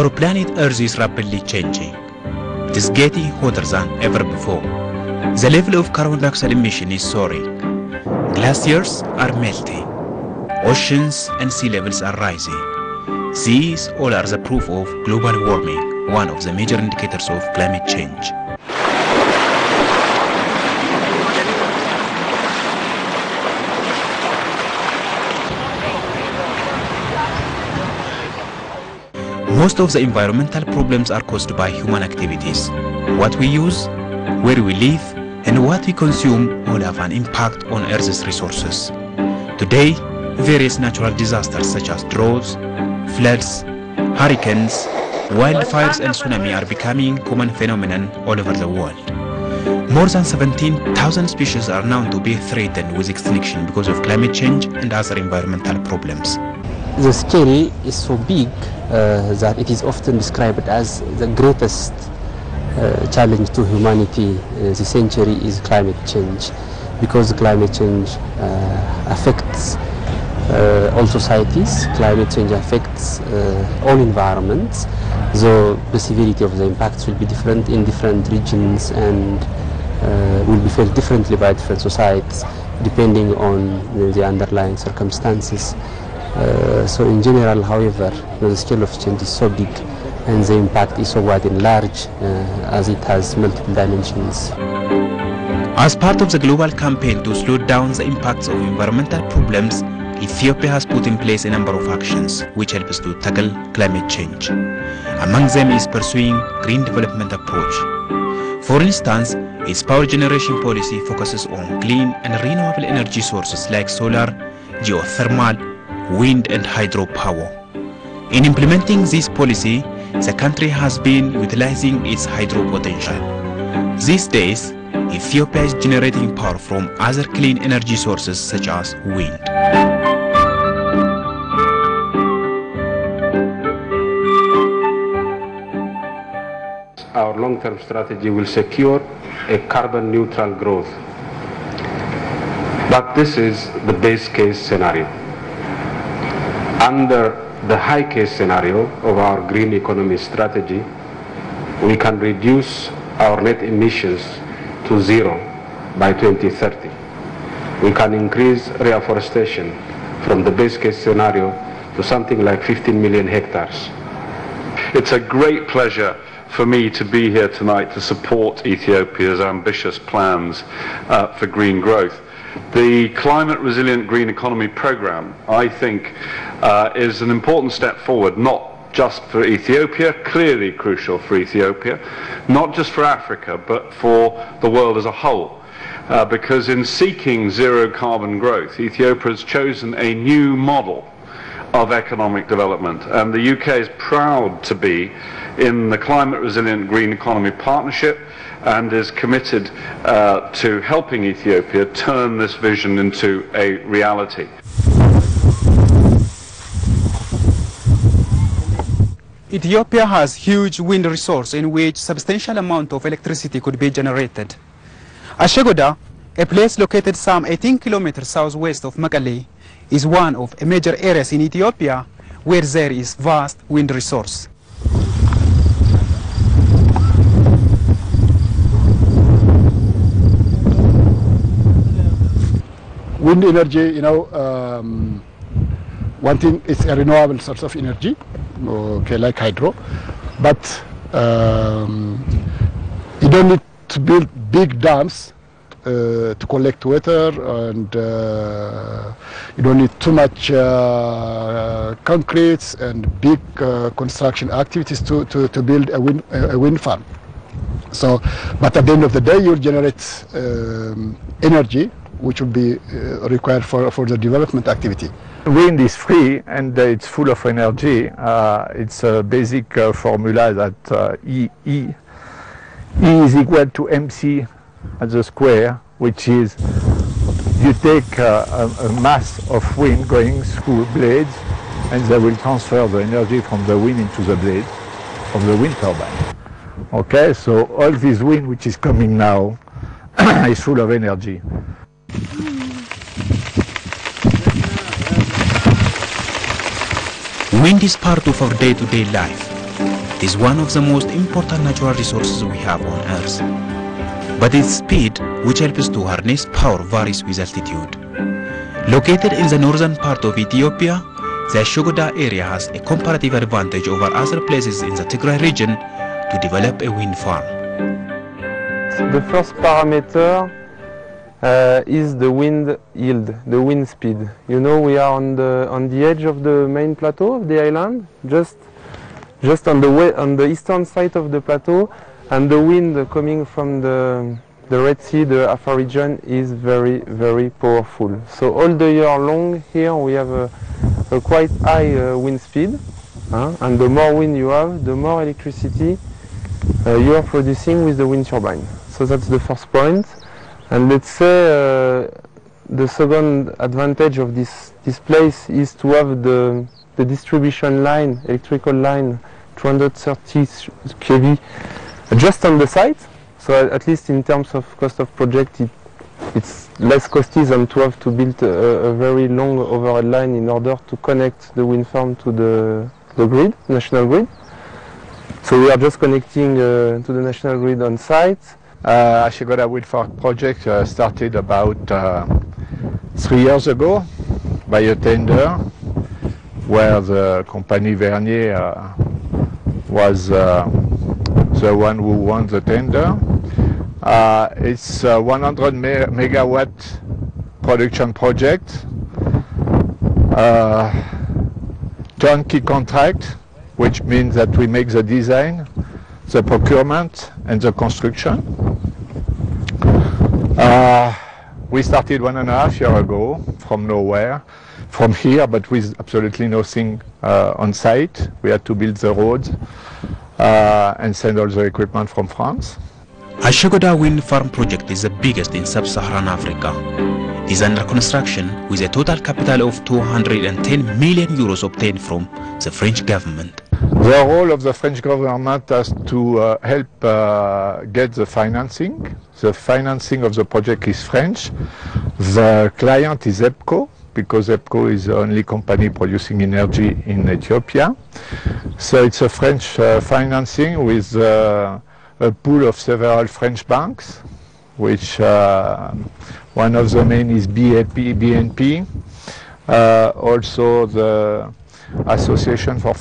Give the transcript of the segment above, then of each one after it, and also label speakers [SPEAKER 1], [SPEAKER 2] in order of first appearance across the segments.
[SPEAKER 1] Our planet Earth is rapidly changing. It is getting hotter than ever before. The level of carbon dioxide emission is soaring. Glaciers are melting. Oceans and sea levels are rising. These all are the proof of global warming, one of the major indicators of climate change. Most of the environmental problems are caused by human activities. What we use, where we live, and what we consume all have an impact on Earth's resources. Today, various natural disasters such as droughts, floods, hurricanes, wildfires and tsunami are becoming common phenomenon all over the world. More than 17,000 species are known to be threatened with extinction because of climate change and other environmental problems.
[SPEAKER 2] The scale is so big that it is often described as the greatest challenge to humanity this century is climate change, because climate change affects all societies. Climate change affects all environments, though the severity of the impacts will be different in different regions and will be felt differently by different societies depending on the underlying circumstances. So in general, however, the scale of change is so big and the impact is so wide and large as it has multiple dimensions.
[SPEAKER 1] As part of the global campaign to slow down the impacts of environmental problems, Ethiopia has put in place a number of actions which helps to tackle climate change. Among them is pursuing green development approach. For instance, its power generation policy focuses on clean and renewable energy sources like solar, geothermal, wind and hydropower. In implementing this policy, the country has been utilizing its hydro potential. These days, Ethiopia is generating power from other clean energy sources such as wind.
[SPEAKER 3] Our long-term strategy will secure a carbon-neutral growth. But this is the base case scenario. Under the high case scenario of our green economy strategy, we can reduce our net emissions to zero by 2030. We can increase reforestation from the base case scenario to something like 15 million hectares.
[SPEAKER 4] It's a great pleasure for me to be here tonight to support Ethiopia's ambitious plans for green growth. The Climate Resilient Green Economy Programme, I think, is an important step forward, not just for Ethiopia, clearly crucial for Ethiopia, not just for Africa, but for the world as a whole. Because in seeking zero carbon growth, Ethiopia has chosen a new model of economic development, and the UK is proud to be in the Climate Resilient Green Economy Partnership and is committed to helping Ethiopia turn this vision into a reality.
[SPEAKER 5] Ethiopia has huge wind resource in which substantial amount of electricity could be generated. Ashegoda, a place located some 18 kilometers southwest of Mekelle, is one of the major areas in Ethiopia where there is vast wind resource.
[SPEAKER 6] Wind energy, one thing is a renewable source of energy, okay, like hydro, but you don't need to build big dams to collect water, and you don't need too much concrete and big construction activities to build a wind farm. So, but at the end of the day, you generate energy which will be required for the development activity.
[SPEAKER 7] Wind is free and it's full of energy. It's a basic formula that E is equal to MC at the square, which is you take a mass of wind going through blades and they will transfer the energy from the wind into the blade of the wind turbine. Okay, so all this wind which is coming now is full of energy.
[SPEAKER 1] Wind is part of our day-to-day life. It is one of the most important natural resources we have on Earth. But its speed, which helps to harness power, varies with altitude. Located in the northern part of Ethiopia, the Ashogoda area has a comparative advantage over other places in the Tigray region to develop a wind farm.
[SPEAKER 8] The first parameter is the wind yield, the wind speed. You know, we are on the edge of the main plateau of the island, just on the eastern side of the plateau, and the wind coming from the Red Sea, the Afar region, is very, very powerful. So all the year long here we have a quite high wind speed, and the more wind you have, the more electricity you are producing with the wind turbine. So that's the first point. And let's say the second advantage of this place is to have the distribution line, electrical line, 230 kV, just on the site. So at least in terms of cost of project, it's less costly than to have to build a very long overhead line in order to connect the wind farm to the grid, national grid. So we are just connecting to the national grid on site.
[SPEAKER 7] Ashogoda Wind Farm project started about 3 years ago by a tender where the company Vernier was the one who won the tender. It's a 100 megawatt production project, turnkey contract, which means that we make the design, the procurement and the construction. We started 1.5 years ago from nowhere, from here, but with absolutely nothing on site. We had to build the roads and send all the equipment from France.
[SPEAKER 1] Ashogoda Wind Farm project is the biggest in sub-Saharan Africa. It is under construction with a total capital of 210 million euros obtained from the French government.
[SPEAKER 7] The role of the French government is to help get the financing. The financing of the project is French. The client is EPCO, because EPCO is the only company producing energy in Ethiopia. So it's a French financing with a pool of several French banks, which one of the main is BNP, also the Association for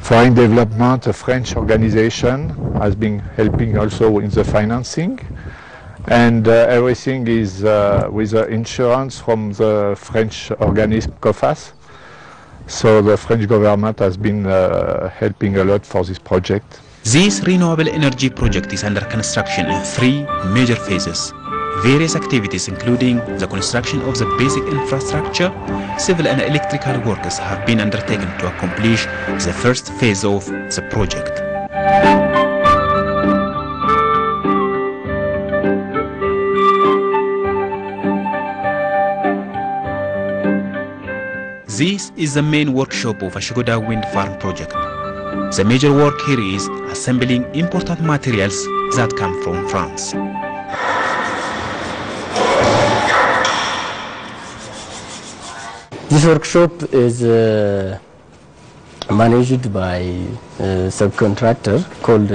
[SPEAKER 7] Foreign Development, a French organization, has been helping also in the financing, and everything is with the insurance from the French organism COFAS. So the French government has been helping a lot for this project.
[SPEAKER 1] This renewable energy project is under construction in 3 major phases. Various activities including the construction of the basic infrastructure, civil and electrical works have been undertaken to accomplish the first phase of the project. This is the main workshop of Ashogoda Wind Farm project. The major work here is assembling important materials that come from France.
[SPEAKER 9] This workshop is managed by a subcontractor called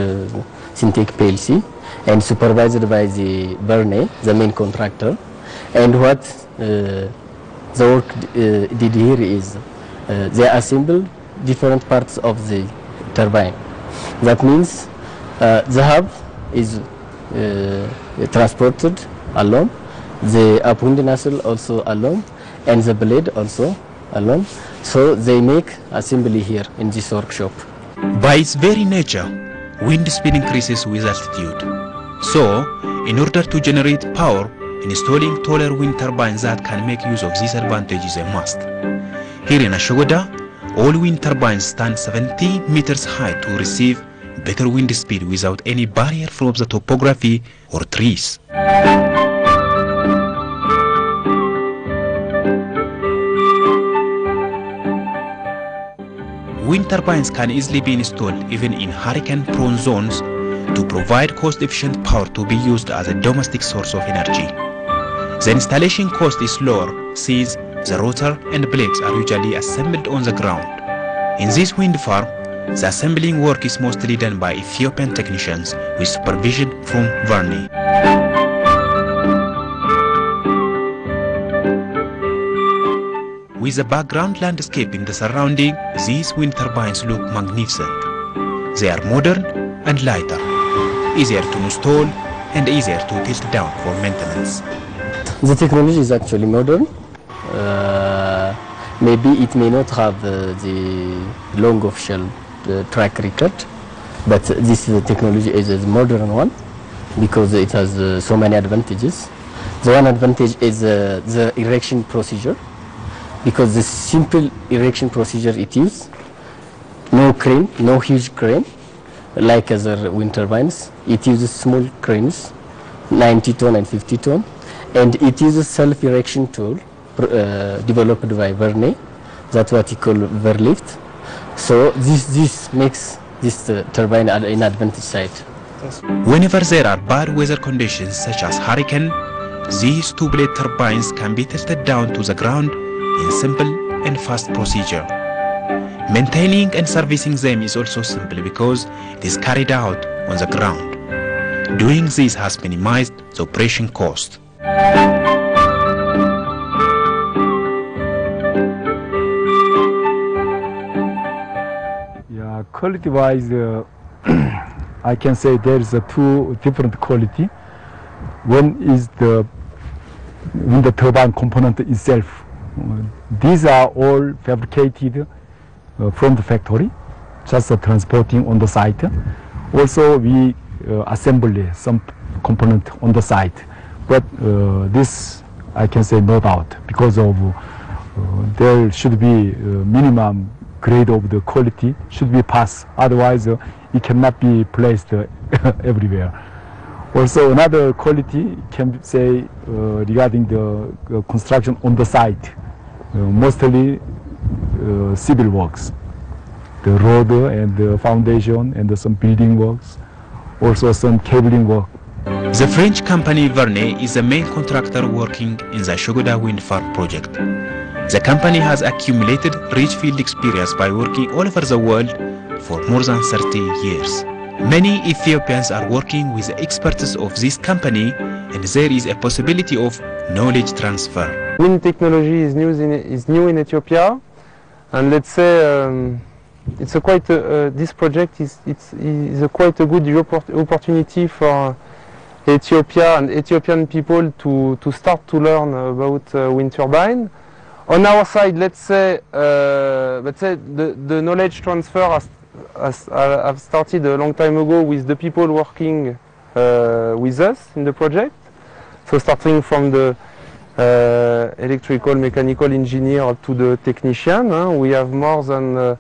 [SPEAKER 9] Syntec PLC and supervised by the Berne, the main contractor. And what the work did here is they assemble different parts of the turbine. That means the hub is transported alone, the upwind nacelle also alone, and the blade also alone. So they make assembly here in this workshop.
[SPEAKER 1] By its very nature, wind speed increases with altitude. So, in order to generate power, installing taller wind turbines that can make use of this advantage is a must. Here in Ashogoda, all wind turbines stand 70 meters high to receive better wind speed without any barrier from the topography or trees. Wind turbines can easily be installed even in hurricane-prone zones to provide cost-efficient power to be used as a domestic source of energy. The installation cost is lower since the rotor and blades are usually assembled on the ground. In this wind farm, the assembling work is mostly done by Ethiopian technicians with supervision from Verne. With the background landscape in the surrounding, these wind turbines look magnificent. They are modern and lighter, easier to install and easier to tilt down for maintenance.
[SPEAKER 9] The technology is actually modern. Maybe it may not have the long official track record, but this technology is a modern one because it has so many advantages. The one advantage is the erection procedure, because the simple erection procedure it uses, no crane, no huge crane like other wind turbines. It uses small cranes, 90 ton and 50 ton, and it uses self-erection tool developed by Verne. That's what he called Verlift. So this makes this turbine an advantage side.
[SPEAKER 1] Whenever there are bad weather conditions such as hurricane, these two-blade turbines can be tilted down to the ground in simple and fast procedure. Maintaining and servicing them is also simple because it is carried out on the ground. Doing this has minimized the operation cost.
[SPEAKER 10] Yeah, quality-wise, I can say there is two different quality. One is the wind turbine component itself. These are all fabricated from the factory, just transporting on the site. Also, we assemble some component on the site. But this, I can say, no doubt, because of there should be minimum grade of the quality should be passed. Otherwise, it cannot be placed everywhere. Also, another quality can say regarding the construction on the site. Mostly civil works, the road and the foundation and some building works, also some cabling work.
[SPEAKER 1] The French company Verne is the main contractor working in the Shogoda wind farm project. The company has accumulated rich field experience by working all over the world for more than 30 years. Many Ethiopians are working with the expertise of this company, and there is a possibility of knowledge transfer.
[SPEAKER 8] Wind technology is new in Ethiopia, and let's say it's a quite this project is quite a good opportunity for Ethiopia and Ethiopian people to start to learn about wind turbine. On our side, let's say the knowledge transfer has started a long time ago with the people working with us in the project. So starting from the electrical, mechanical engineer up to the technician, we have more than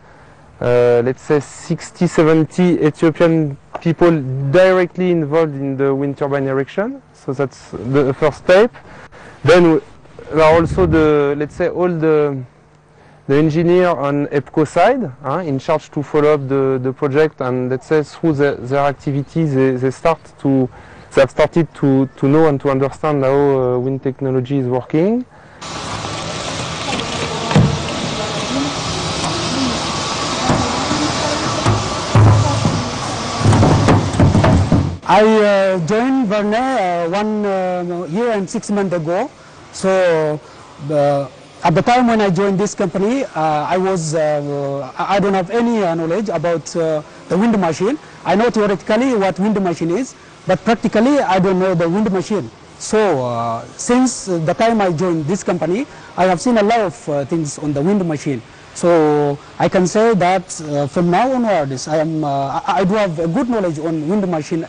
[SPEAKER 8] let's say 60-70 Ethiopian people directly involved in the wind turbine erection. So that's the first step. Then there are also let's say all the engineer on EPCO side, in charge to follow up the project, and let's say through their activities they have started to know and to understand how wind technology is working.
[SPEAKER 11] I joined Verne 1 year and 6 months ago. So at the time when I joined this company, I don't have any knowledge about the wind machine. I know theoretically what wind machine is, but practically I don't know the wind machine. So since the time I joined this company, I have seen a lot of things on the wind machine. So I can say that from now onwards, I do have a good knowledge on wind machine.